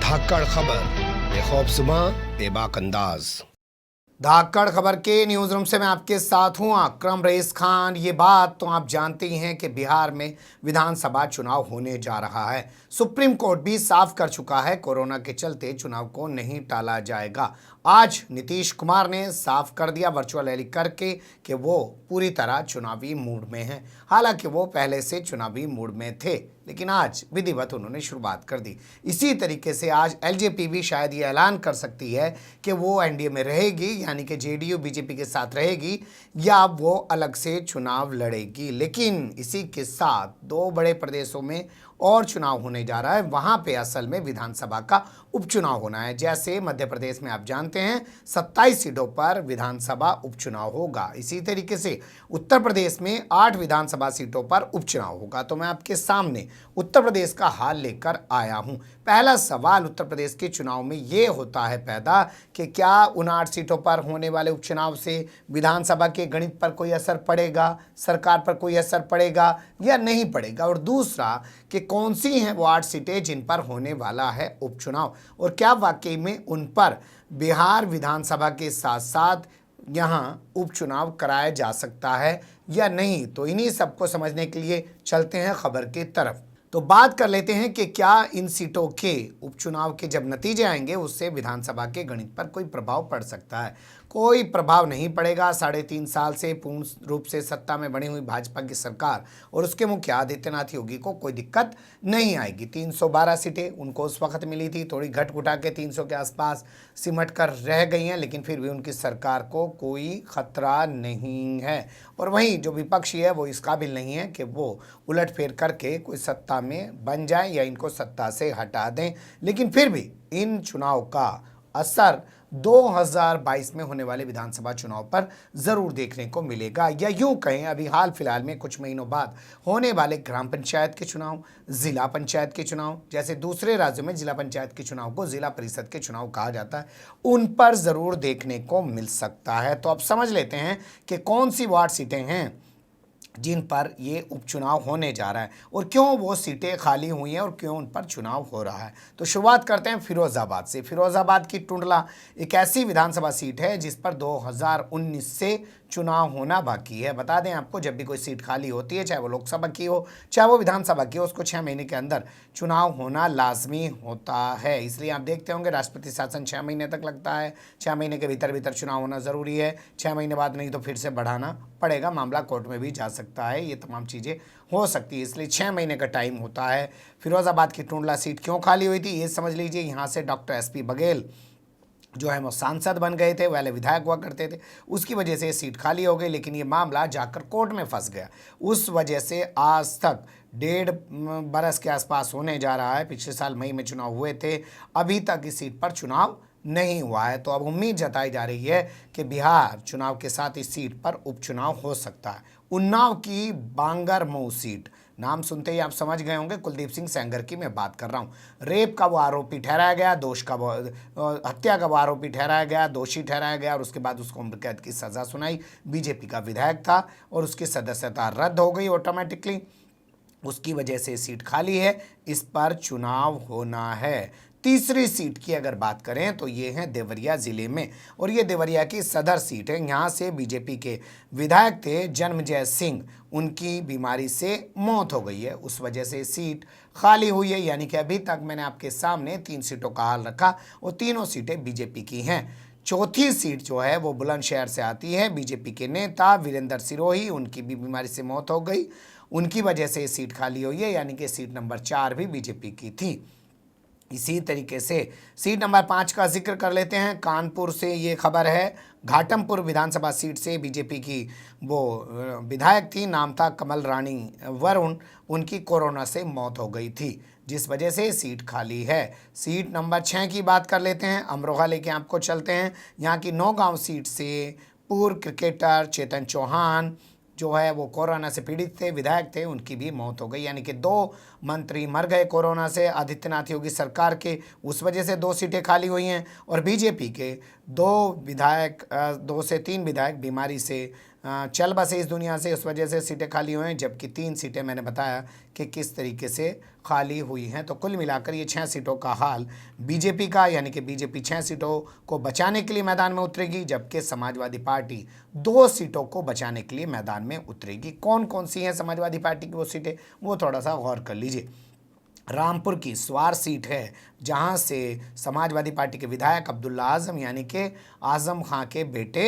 धाकड़ खबर, बेखौफसमा बेबाक अंदाज। धाकड़ खबर के न्यूज रूम से मैं आपके साथ हूं अकरम रईस खान। ये बात तो आप जानते ही हैं कि बिहार में विधानसभा चुनाव होने जा रहा है। सुप्रीम कोर्ट भी साफ कर चुका है, कोरोना के चलते चुनाव को नहीं टाला जाएगा। आज नीतीश कुमार ने साफ कर दिया वर्चुअल रैली करके कि वो पूरी तरह चुनावी मूड में हैं। हालांकि वो पहले से चुनावी मूड में थे, लेकिन आज विधिवत उन्होंने शुरुआत कर दी। इसी तरीके से आज एलजेपी भी शायद ये ऐलान कर सकती है कि वो एनडीए में रहेगी, यानी कि जेडीयू बीजेपी के साथ रहेगी या वो अलग से चुनाव लड़ेगी। लेकिन इसी के साथ दो बड़े प्रदेशों में और चुनाव होने जा रहा है। वहां पे असल में विधानसभा का उपचुनाव होना है। जैसे मध्य प्रदेश में आप जानते हैं 27 सीटों पर विधानसभा उपचुनाव होगा। इसी तरीके से उत्तर प्रदेश में 8 विधानसभा सीटों पर उपचुनाव होगा। तो मैं आपके सामने उत्तर प्रदेश का हाल लेकर आया हूं। पहला सवाल उत्तर प्रदेश के चुनाव में ये होता है पैदा कि क्या उन 8 सीटों पर होने वाले उपचुनाव से विधानसभा के गणित पर कोई असर पड़ेगा, सरकार पर कोई असर पड़ेगा या नहीं पड़ेगा। और दूसरा कि कौन सी हैं वो 8 सीटें जिन पर होने वाला है उपचुनाव, और क्या वाकई में उन पर बिहार विधानसभा के साथ साथ यहाँ उपचुनाव कराया जा सकता है या नहीं। तो इन्हीं सबको समझने के लिए चलते हैं खबर की तरफ। तो बात कर लेते हैं कि क्या इन सीटों के उपचुनाव के जब नतीजे आएंगे उससे विधानसभा के गणित पर कोई प्रभाव पड़ सकता है। कोई प्रभाव नहीं पड़ेगा। 3.5 साल से पूर्ण रूप से सत्ता में बनी हुई भाजपा की सरकार और उसके मुखिया आदित्यनाथ योगी को कोई दिक्कत नहीं आएगी। 312 सीटें उनको उस वक्त मिली थी, थोड़ी घट घुटा के 300 के आसपास सिमट कर रह गई हैं, लेकिन फिर भी उनकी सरकार को कोई खतरा नहीं है। और वहीं जो विपक्षी है वो इस काबिल नहीं है कि वो उलटफेर करके कोई सत्ता में बन जाए या इनको सत्ता से हटा दें। लेकिन फिर भी इन चुनाव का असर 2022 में होने वाले विधानसभा चुनाव पर जरूर देखने को मिलेगा, या यूं कहें अभी हाल फिलहाल में कुछ महीनों बाद होने वाले ग्राम पंचायत के चुनाव, जिला पंचायत के चुनाव, जैसे दूसरे राज्यों में जिला पंचायत के चुनाव को जिला परिषद के चुनाव कहा जाता है, उन पर जरूर देखने को मिल सकता है। तो अब समझ लेते हैं कि कौन सी वार्ड सीटें हैं जिन पर ये उपचुनाव होने जा रहा है और क्यों वो सीटें खाली हुई हैं और क्यों उन पर चुनाव हो रहा है। तो शुरुआत करते हैं फिरोजाबाद से। फिरोजाबाद की टुंडला एक ऐसी विधानसभा सीट है जिस पर 2019 से चुनाव होना बाकी है। बता दें आपको, जब भी कोई सीट खाली होती है, चाहे वो लोकसभा की हो चाहे वो विधानसभा की हो, उसको 6 महीने के अंदर चुनाव होना लाजमी होता है। इसलिए आप देखते होंगे राष्ट्रपति शासन 6 महीने तक लगता है। 6 महीने के भीतर भीतर चुनाव होना ज़रूरी है। 6 महीने बाद नहीं तो फिर से बढ़ाना पड़ेगा, मामला कोर्ट में भी जा सकता है, ये तमाम चीज़ें हो सकती है। इसलिए 6 महीने का टाइम होता है। फिरोजाबाद की टुंडला सीट क्यों खाली हुई थी ये समझ लीजिए। यहाँ से डॉक्टर SP बघेल जो है वो सांसद बन गए थे, पहले विधायक हुआ करते थे, उसकी वजह से सीट खाली हो गई। लेकिन ये मामला जाकर कोर्ट में फंस गया। उस वजह से आज तक 1.5 बरस के आसपास होने जा रहा है। पिछले साल मई में चुनाव हुए थे, अभी तक इस सीट पर चुनाव नहीं हुआ है। तो अब उम्मीद जताई जा रही है कि बिहार चुनाव के साथ इस सीट पर उपचुनाव हो सकता है। उन्नाव की बांगरमऊ सीट, नाम सुनते ही आप समझ गए होंगे, कुलदीप सिंह सेंगर की मैं बात कर रहा हूँ। रेप का वो आरोपी ठहराया गया, हत्या का वो आरोपी ठहराया गया, दोषी ठहराया गया और उसके बाद उसको उम्र कैद की सज़ा सुनाई। बीजेपी का विधायक था और उसकी सदस्यता रद्द हो गई ऑटोमेटिकली, उसकी वजह से सीट खाली है। इस पर चुनाव होना है। तीसरी सीट की अगर बात करें तो ये है देवरिया ज़िले में, और ये देवरिया की सदर सीट है। यहाँ से बीजेपी के विधायक थे जन्मजय सिंह, उनकी बीमारी से मौत हो गई है, उस वजह से सीट खाली हुई है। यानी कि अभी तक मैंने आपके सामने 3 सीटों का हाल रखा और तीनों सीटें बीजेपी की हैं। चौथी सीट जो है वो बुलंदशहर से आती है। बीजेपी के नेता वीरेंद्र सिरोही, उनकी भी बीमारी से मौत हो गई, उनकी वजह से सीट खाली हुई है। यानी कि सीट नंबर 4 भी बीजेपी की थी। इसी तरीके से सीट नंबर 5 का जिक्र कर लेते हैं। कानपुर से ये खबर है, घाटमपुर विधानसभा सीट से बीजेपी की वो विधायक थी, नाम था कमल रानी वरुण, उनकी कोरोना से मौत हो गई थी, जिस वजह से सीट खाली है। सीट नंबर 6 की बात कर लेते हैं। अमरोहा लेके आपको चलते हैं। यहाँ की नौगांव सीट से पूर्व क्रिकेटर चेतन चौहान जो है वो कोरोना से पीड़ित थे, विधायक थे, उनकी भी मौत हो गई। यानी कि 2 मंत्री मर गए कोरोना से आदित्यनाथ योगी सरकार के, उस वजह से 2 सीटें खाली हुई हैं। और बीजेपी के 2 से 3 विधायक बीमारी से चल बसे इस दुनिया से, उस वजह से सीटें खाली हुई हैं, जबकि 3 सीटें मैंने बताया कि किस तरीके से खाली हुई हैं। तो कुल मिलाकर ये 6 सीटों का हाल बीजेपी का, यानी कि बीजेपी 6 सीटों को बचाने के लिए मैदान में उतरेगी, जबकि समाजवादी पार्टी 2 सीटों को बचाने के लिए मैदान में उतरेगी। कौन कौन सी हैं समाजवादी पार्टी की वो सीटें, वो थोड़ा सा गौर कर लीजिए। रामपुर की स्वार सीट है, जहां से समाजवादी पार्टी के विधायक अब्दुल्ला आजम यानी कि आजम खां के बेटे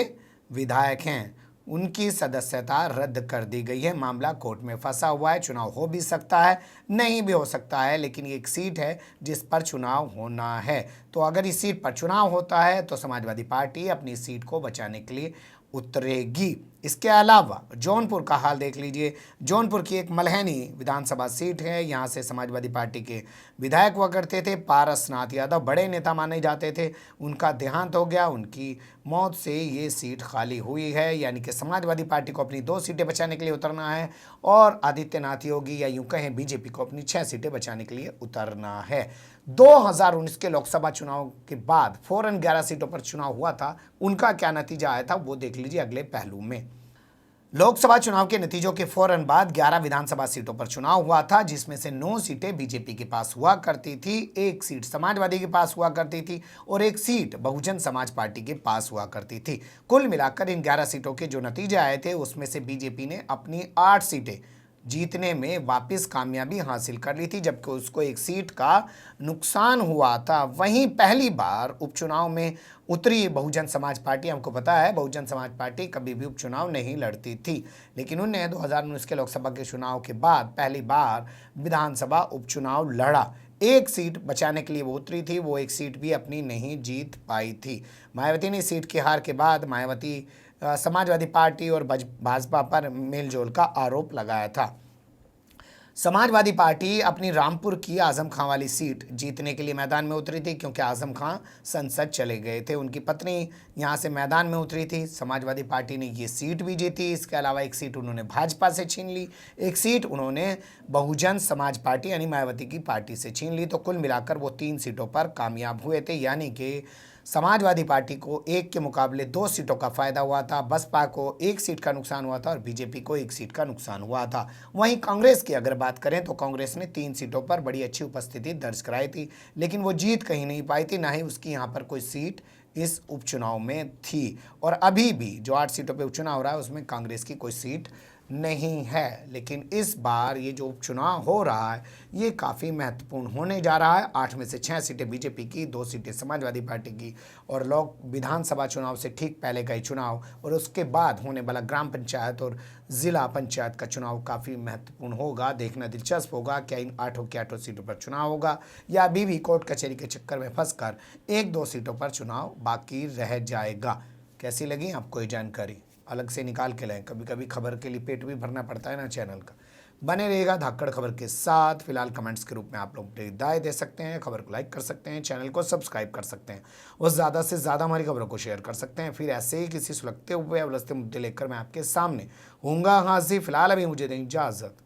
विधायक हैं, उनकी सदस्यता रद्द कर दी गई है। मामला कोर्ट में फंसा हुआ है, चुनाव हो भी सकता है, नहीं भी हो सकता है, लेकिन ये एक सीट है जिस पर चुनाव होना है। तो अगर इस सीट पर चुनाव होता है तो समाजवादी पार्टी अपनी सीट को बचाने के लिए उतरेगी। इसके अलावा जौनपुर का हाल देख लीजिए। जौनपुर की एक मल्हनी विधानसभा सीट है, यहाँ से समाजवादी पार्टी के विधायक हुआ करते थे पारसनाथ यादव, बड़े नेता माने जाते थे, उनका देहांत हो गया, उनकी मौत से ये सीट खाली हुई है, यानी कि समाजवादी पार्टी को अपनी 2 सीटें बचाने के लिए उतरना है और आदित्यनाथ योगी या यूं कहें बीजेपी को अपनी 6 सीटें बचाने के लिए उतरना है। 2019 के लोकसभा चुनाव के बाद फौरन 11 सीटों पर चुनाव हुआ था, उनका क्या नतीजा आया था वो देख लीजिए अगले पहलू में। लोकसभा चुनाव के नतीजों के फौरन बाद 11 विधानसभा सीटों पर चुनाव हुआ था, जिसमें से 9 सीटें बीजेपी के पास हुआ करती थी, 1 सीट समाजवादी के पास हुआ करती थी और 1 सीट बहुजन समाज पार्टी के पास हुआ करती थी। कुल मिलाकर इन 11 सीटों के जो नतीजे आए थे उसमें से बीजेपी ने अपनी 8 सीटें जीतने में वापस कामयाबी हासिल कर ली थी, जबकि उसको 1 सीट का नुकसान हुआ था। वहीं पहली बार उपचुनाव में उतरी बहुजन समाज पार्टी। हमको पता है बहुजन समाज पार्टी कभी भी उपचुनाव नहीं लड़ती थी, लेकिन उन्हें 2019 के लोकसभा के चुनाव के बाद पहली बार विधानसभा उपचुनाव लड़ा। 1 सीट बचाने के लिए वो उतरी थी, वो 1 सीट भी अपनी नहीं जीत पाई थी। मायावती ने सीट की हार के बाद मायावती समाजवादी पार्टी और भाजपा पर मेलजोल का आरोप लगाया था। समाजवादी पार्टी अपनी रामपुर की आजम खां वाली सीट जीतने के लिए मैदान में उतरी थी, क्योंकि आजम खां संसद चले गए थे, उनकी पत्नी यहां से मैदान में उतरी थी। समाजवादी पार्टी ने ये सीट भी जीती। इसके अलावा 1 सीट उन्होंने भाजपा से छीन ली, 1 सीट उन्होंने बहुजन समाज पार्टी यानी मायावती की पार्टी से छीन ली। तो कुल मिलाकर वो 3 सीटों पर कामयाब हुए थे, यानी कि समाजवादी पार्टी को 1 के मुकाबले 2 सीटों का फायदा हुआ था, बसपा को 1 सीट का नुकसान हुआ था और बीजेपी को 1 सीट का नुकसान हुआ था। वहीं कांग्रेस की अगर बात करें तो कांग्रेस ने 3 सीटों पर बड़ी अच्छी उपस्थिति दर्ज कराई थी, लेकिन वो जीत कहीं नहीं पाई थी, ना ही उसकी यहाँ पर कोई सीट इस उपचुनाव में थी। और अभी भी जो 8 सीटों पर उपचुनाव हो रहा है उसमें कांग्रेस की कोई सीट नहीं है। लेकिन इस बार ये जो उपचुनाव हो रहा है ये काफ़ी महत्वपूर्ण होने जा रहा है। 8 में से 6 सीटें बीजेपी की, 2 सीटें समाजवादी पार्टी की और लोक विधानसभा चुनाव से ठीक पहले का ही चुनाव और उसके बाद होने वाला ग्राम पंचायत और ज़िला पंचायत का चुनाव काफ़ी महत्वपूर्ण होगा। देखना दिलचस्प होगा क्या इन 8 की 8 सीटों पर चुनाव होगा या अभी भी कोर्ट कचहरी के चक्कर में फंसकर 1-2 सीटों पर चुनाव बाकी रह जाएगा। कैसी लगी आपको ये जानकारी? अलग से निकाल के लाएं, कभी कभी खबर के लिए पेट भी भरना पड़ता है ना चैनल का। बने रहेगा धाकड़ खबर के साथ। फिलहाल कमेंट्स के रूप में आप लोग अपनी राय दे सकते हैं, खबर को लाइक कर सकते हैं, चैनल को सब्सक्राइब कर सकते हैं और ज़्यादा से ज़्यादा हमारी खबरों को शेयर कर सकते हैं। फिर ऐसे ही किसी सुलगते हुए या उलझते मुद्दे लेकर मैं आपके सामने हूँगा हाजिर। फिलहाल अभी मुझे दें इजाज़त।